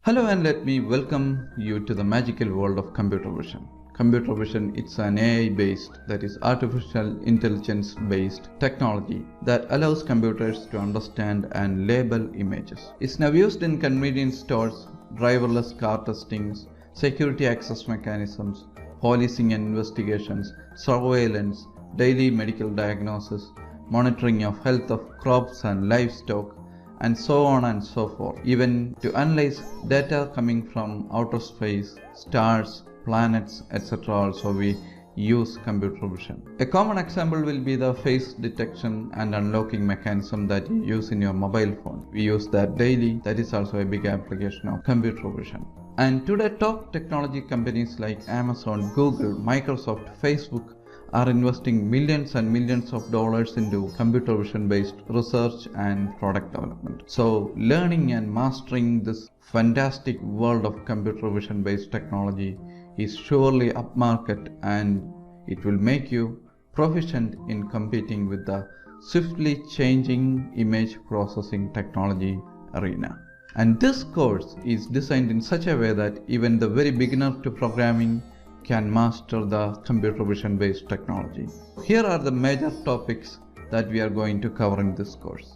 Hello and let me welcome you to the magical world of computer vision. Computer vision, it's an AI-based, that is artificial intelligence-based technology that allows computers to understand and label images. It's now used in convenience stores, driverless car testings, security access mechanisms, policing and investigations, surveillance, daily medical diagnosis, monitoring of health of crops and livestock, and so on and so forth, even to analyze data coming from outer space, stars, planets, etc. Also we use computer vision. A common example will be the face detection and unlocking mechanism that you use in your mobile phone. We use that daily. That is also a big application of computer vision. And today top technology companies like Amazon, Google, Microsoft, Facebook are investing millions and millions of dollars into computer vision based research and product development. So learning and mastering this fantastic world of computer vision based technology is surely upmarket, and it will make you proficient in competing with the swiftly changing image processing technology arena. And this course is designed in such a way that even the very beginner to programming can master the computer vision based technology. Here are the major topics that we are going to cover in this course.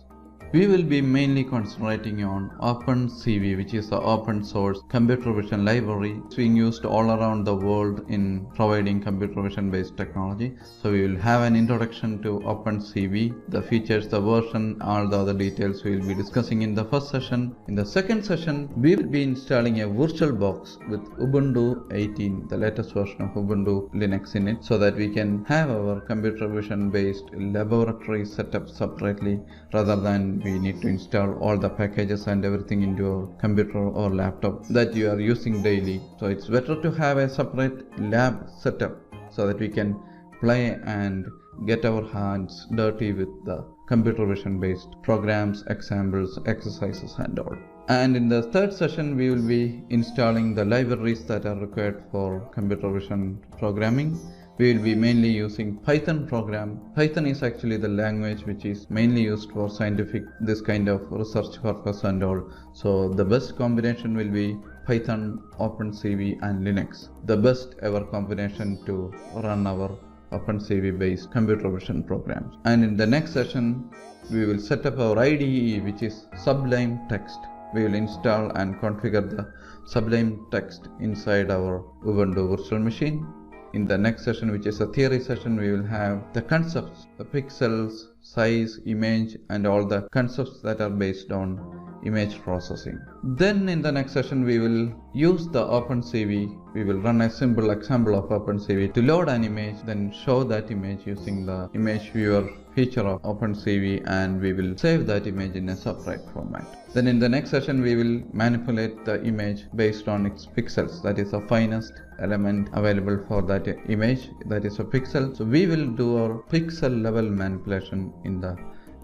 We will be mainly concentrating on OpenCV, which is the open source computer vision library. It's being used all around the world in providing computer vision based technology. So we will have an introduction to OpenCV, the features, the version, all the other details we will be discussing in the first session. In the second session, we will be installing a virtual box with Ubuntu 18, the latest version of Ubuntu Linux in it, so that we can have our computer vision based laboratory set up separately rather than we need to install all the packages and everything into your computer or laptop that you are using daily. So it's better to have a separate lab setup so that we can play and get our hands dirty with the computer vision based programs, examples, exercises and all. And in the third session we will be installing the libraries that are required for computer vision programming. We will be mainly using Python program. Python is actually the language which is mainly used for scientific, this kind of research purpose and all. So the best combination will be Python, OpenCV and Linux. The best ever combination to run our OpenCV based computer vision programs. And in the next session, we will set up our IDE, which is Sublime text. We will install and configure the Sublime text inside our Ubuntu virtual machine. In the next session, which is a theory session, we will have the concepts, the pixels, size, image, and all the concepts that are based on image processing. Then in the next session, we will use the OpenCV. We will run a simple example of OpenCV to load an image, then show that image using the image viewer feature of OpenCV, and we will save that image in a separate format. Then in the next session, we will manipulate the image based on its pixels, that is the finest element available for that image, that is a pixel. So we will do our pixel level manipulation in the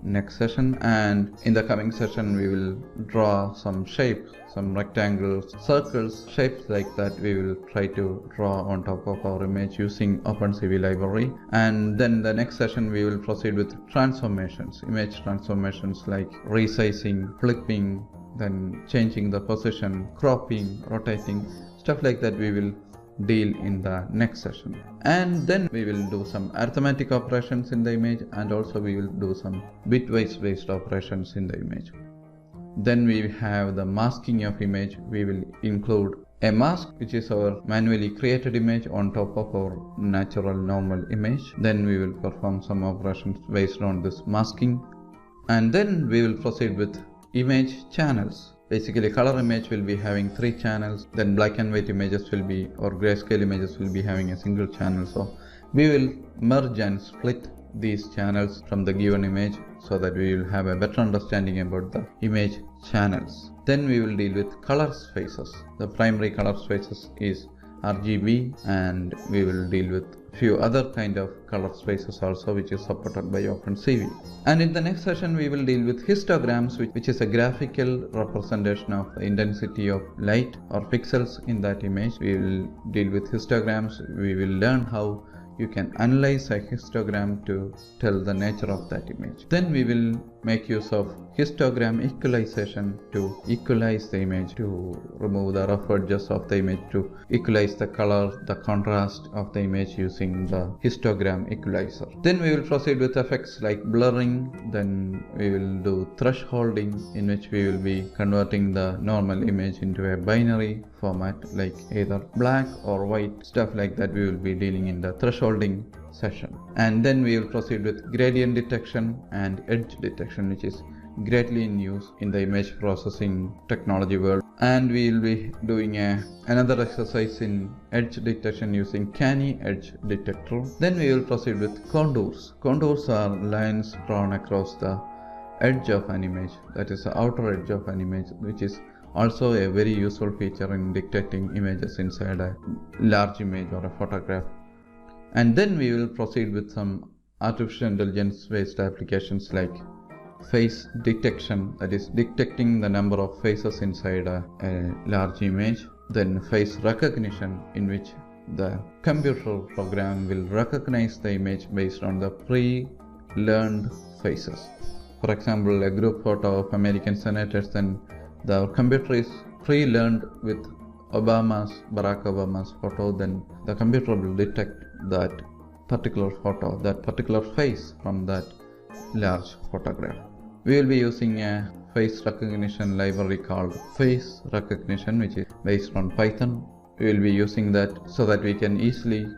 next session, and in the coming session we will draw some shapes, some rectangles, circles, shapes like that we will try to draw on top of our image using OpenCV library. And then the next session we will proceed with transformations, image transformations like resizing, flipping, then changing the position, cropping, rotating, stuff like that we will deal in the next session. And then we will do some arithmetic operations in the image, and also we will do some bitwise based operations in the image. Then we have the masking of image. We will include a mask, which is our manually created image, on top of our natural normal image. Then we will perform some operations based on this masking, and then we will proceed with image channels. Basically, color image will be having 3 channels, then black and white images will be, or grayscale images will be having a single channel. So we will merge and split these channels from the given image so that we will have a better understanding about the image channels. Then we will deal with color spaces. The primary color spaces is RGB, and we will deal with few other kind of color spaces also, which is supported by OpenCV. And in the next session we will deal with histograms, which is a graphical representation of the intensity of light or pixels in that image. We will deal with histograms. We will learn how you can analyze a histogram to tell the nature of that image. Then we will make use of histogram equalization to equalize the image, to remove the rough edges of the image, to equalize the color, the contrast of the image using the histogram equalizer. Then we will proceed with effects like blurring. Then we will do thresholding, in which we will be converting the normal image into a binary format like either black or white, stuff like that we will be dealing in the thresholding session. And then we will proceed with gradient detection and edge detection, which is greatly in use in the image processing technology world. And we will be doing another exercise in edge detection using Canny edge detector. Then we will proceed with contours. Contours are lines drawn across the edge of an image, that is the outer edge of an image, which is also a very useful feature in detecting images inside a large image or a photograph. And then we will proceed with some artificial intelligence based applications like face detection, that is detecting the number of faces inside a large image. Then face recognition, in which the computer program will recognize the image based on the pre-learned faces. For example, a group photo of American senators, then the computer is pre-learned with Barack Obama's photo, then the computer will detect that particular photo, that particular face from that large photograph. We will be using a face recognition library called face recognition, which is based on Python. We will be using that so that we can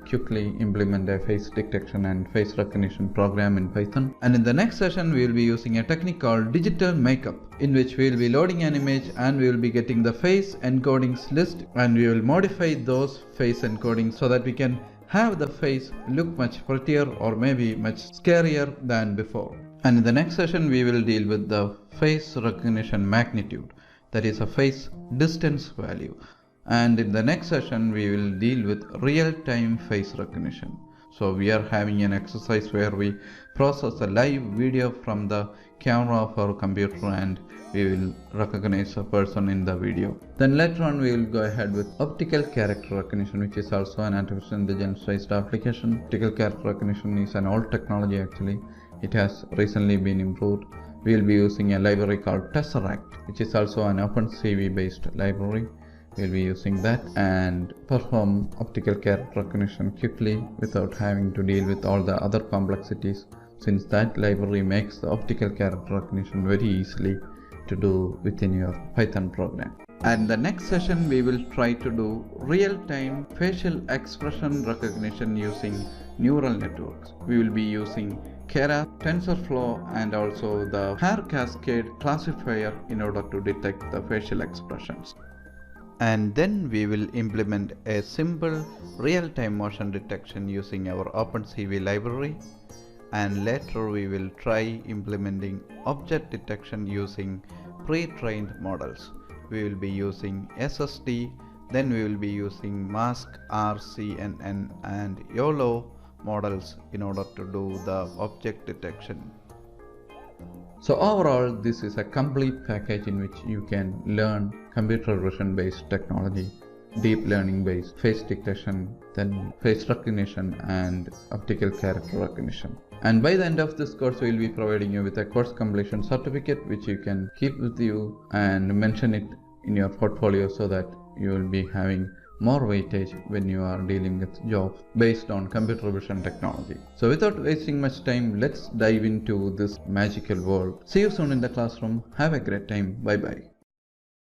quickly implement a face detection and face recognition program in Python. And in the next session, we will be using a technique called digital makeup, in which we will be loading an image and we will be getting the face encodings list, and we will modify those face encodings so that we can have the face look much prettier or maybe much scarier than before. And in the next session, we will deal with the face recognition magnitude, that is a face distance value. And in the next session, we will deal with real-time face recognition. So we are having an exercise where we process a live video from the camera of our computer and we will recognize a person in the video. Then later on we will go ahead with optical character recognition, which is also an artificial intelligence based application. Optical character recognition is an old technology actually. It has recently been improved. We will be using a library called Tesseract, which is also an OpenCV based library. We will be using that and perform optical character recognition quickly without having to deal with all the other complexities, since that library makes the optical character recognition very easily to do within your Python program. And the next session we will try to do real-time facial expression recognition using neural networks. We will be using Keras, TensorFlow and also the hair cascade classifier in order to detect the facial expressions. And then we will implement a simple real-time motion detection using our OpenCV library, and later we will try implementing object detection using pre-trained models. We will be using SSD, then we will be using mask, RCNN and YOLO models in order to do the object detection. So overall, this is a complete package in which you can learn computer vision based technology, deep learning based face detection, then face recognition and optical character recognition. And by the end of this course, we will be providing you with a course completion certificate which you can keep with you and mention it in your portfolio so that you will be having more weightage when you are dealing with jobs based on computer vision technology. So without wasting much time, let's dive into this magical world. See you soon in the classroom. Have a great time. Bye bye.